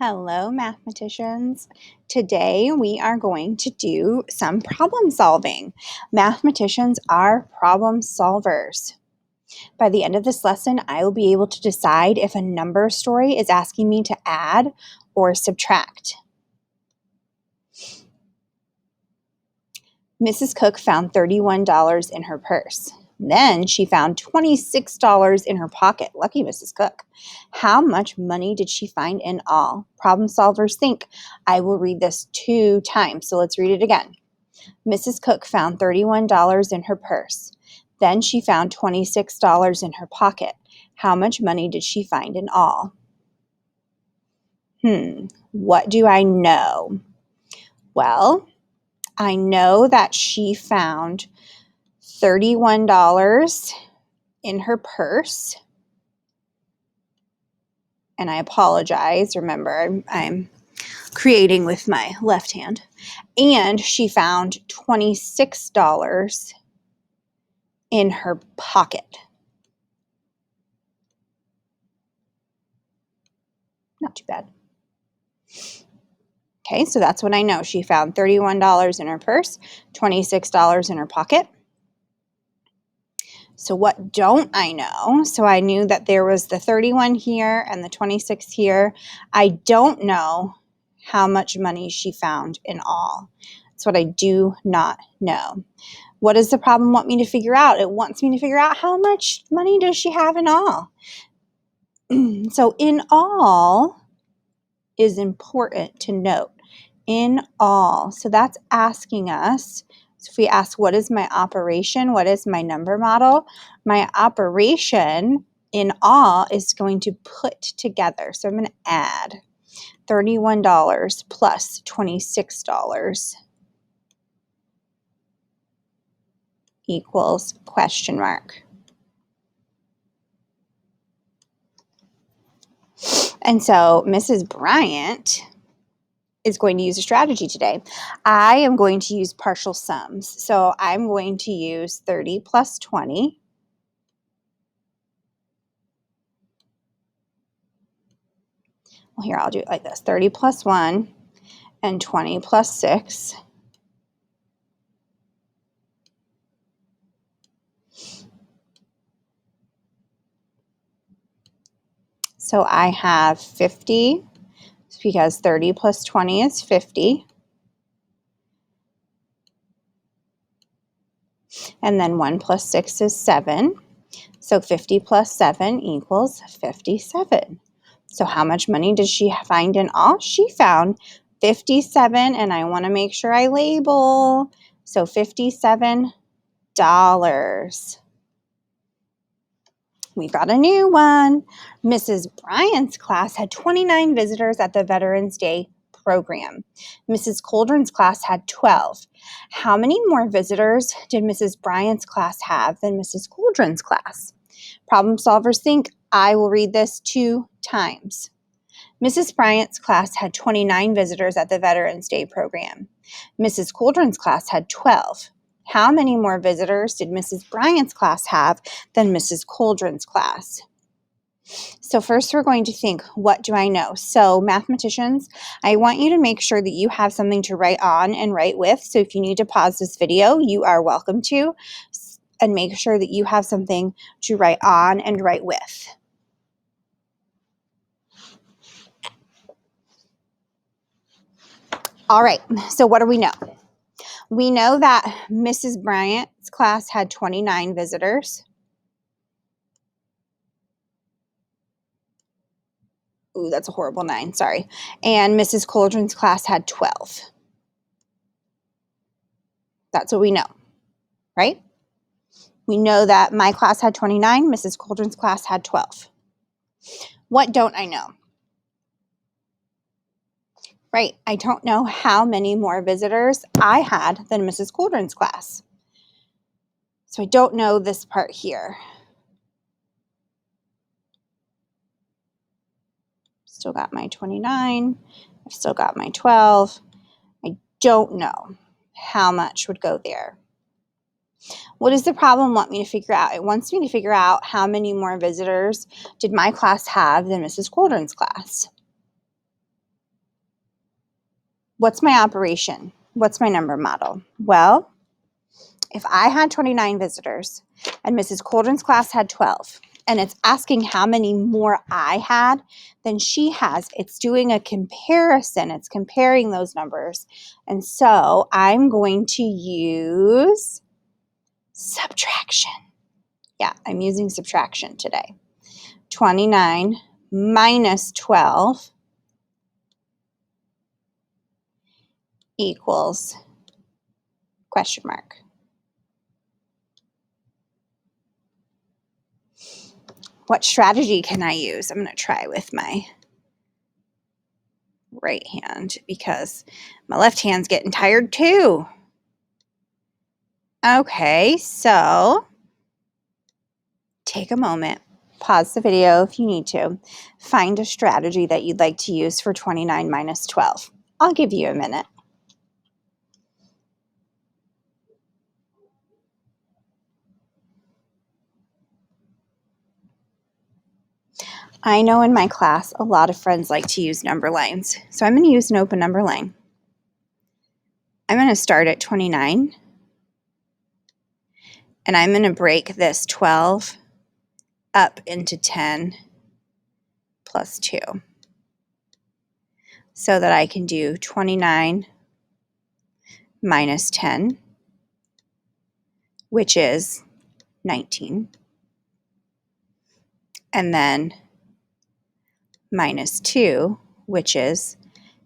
Hello, mathematicians. Today we are going to do some problem solving. Mathematicians are problem solvers. By the end of this lesson, I will be able to decide if a number story is asking me to add or subtract. Mrs. Cook found $31 in her purse. Then she found $26 in her pocket. Lucky Mrs. Cook. How much money did she find in all? Problem solvers think. I will read this 2 times, so let's read it again. Mrs. Cook found $31 in her purse. Then she found $26 in her pocket. How much money did she find in all? What do I know? Well, I know that she found $31 in her purse. And I apologize. Remember, I'm creating with my left hand. And she found $26 in her pocket. Not too bad. Okay, so that's what I know. She found $31 in her purse, $26 in her pocket. So what don't I know? So I knew that there was the 31 here and the 26 here. I don't know how much money she found in all. That's what I do not know. What does the problem want me to figure out? It wants me to figure out how much money does she have in all. So in all is important to note. In all. So that's asking us, so if we ask what is my operation, what is my number model, my operation in all is going to put together. So I'm going to add $31 plus $26 equals question mark. And so Mrs. Bryant is going to use a strategy today. I am going to use partial sums. So I'm going to use 30 plus 20. Well, here, I'll do it like this. 30 plus 1 and 20 plus 6. So I have 50 because 30 plus 20 is 50. And then 1 plus 6 is 7. So 50 plus 7 equals 57. So how much money did she find in all? She found 57, and I want to make sure I label. So $57. We've got a new one. Mrs. Bryant's class had 29 visitors at the Veterans Day program. Mrs. Coldren's class had 12. How many more visitors did Mrs. Bryant's class have than Mrs. Coldren's class? Problem solvers think. I will read this 2 times. Mrs. Bryant's class had 29 visitors at the Veterans Day program. Mrs. Coldren's class had 12. How many more visitors did Mrs. Bryant's class have than Mrs. Coldren's class? So first we're going to think, what do I know? So mathematicians, I want you to make sure that you have something to write on and write with. So if you need to pause this video, you are welcome to, and make sure that you have something to write on and write with. All right, so what do we know? We know that Mrs. Bryant's class had 29 visitors. Ooh, that's a horrible 9, sorry. And Mrs. Coldren's class had 12. That's what we know, right? We know that my class had 29, Mrs. Coldren's class had 12. What don't I know? Right, I don't know how many more visitors I had than Mrs. Coldren's class. So I don't know this part here. Still got my 29. I've still got my 12. I don't know how much would go there. What does the problem want me to figure out? It wants me to figure out how many more visitors did my class have than Mrs. Coldren's class. what's my operation? What's my number model? Well, if I had 29 visitors and Mrs. Coldren's class had 12, and it's asking how many more I had than she has, it's doing a comparison. It's comparing those numbers. And so I'm going to use subtraction. Yeah, I'm using subtraction today. 29 minus 12 equals question mark. What strategy can I use? I'm going to try with my right hand because my left hand's getting tired too. Okay, so take a moment, pause the video if you need to, find a strategy that you'd like to use for 29 minus 12. I'll give you a minute. I know in my class, a lot of friends like to use number lines, so I'm going to use an open number line. I'm going to start at 29, and I'm going to break this 12 up into 10 plus 2 so that I can do 29 minus 10, which is 19, and then minus 2, which is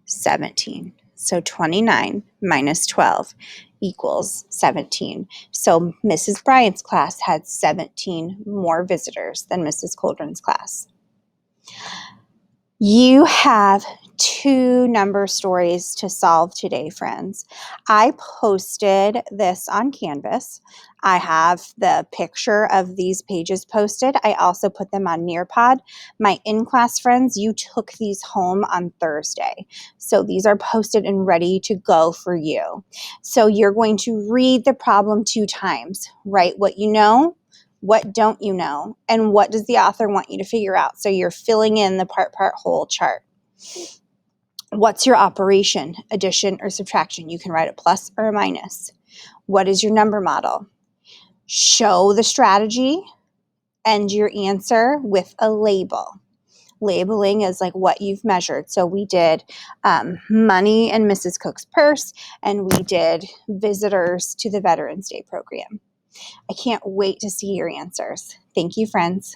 17. So 29 minus 12 equals 17. So Mrs. Bryant's class had 17 more visitors than Mrs. Coldren's class. You have 2 number stories to solve today, friends. I posted this on Canvas. I have the picture of these pages posted. I also put them on Nearpod. My in-class friends, you took these home on Thursday. So these are posted and ready to go for you. So you're going to read the problem 2 times. Write what you know, what don't you know, and what does the author want you to figure out? So you're filling in the part, whole chart. What's your operation, addition or subtraction? You can write a plus or a minus. What is your number model? Show the strategy and your answer with a label. Labeling is like what you've measured. So we did money in Mrs. Cook's purse, and we did visitors to the Veterans Day program. I can't wait to see your answers. Thank you, friends.